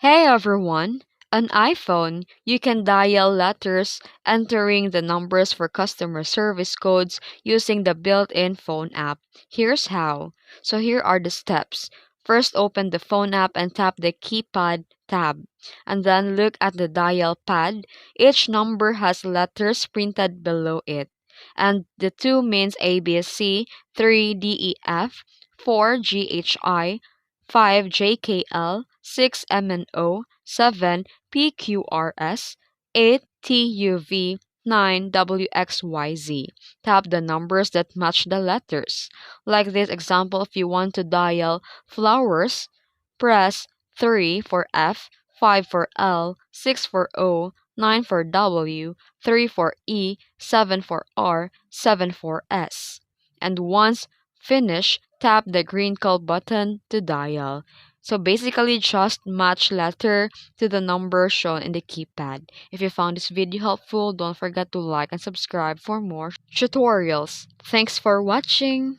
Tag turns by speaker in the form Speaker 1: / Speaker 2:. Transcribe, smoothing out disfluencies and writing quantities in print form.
Speaker 1: Hey everyone! On iPhone, you can dial letters, entering the numbers for customer service codes using the built-in phone app. Here's how. So here are the steps. First, open the phone app and tap the keypad tab. And then look at the dial pad. Each number has letters printed below it. And the two means ABC, 3 DEF, 4 GHI, 5 JKL, 6 MNO, 7 PQRS, 8 TUV, 9 WXYZ. Tap the numbers that match the letters. Like this example, if you want to dial flowers, press 3 for F, 5 for L, 6 for O, 9 for W, 3 for E, 7 for R, 7 for S. And once finished, tap the green call button to dial. So basically, just match letter to the number shown in the keypad. If you found this video helpful, don't forget to like and subscribe for more tutorials. Thanks for watching!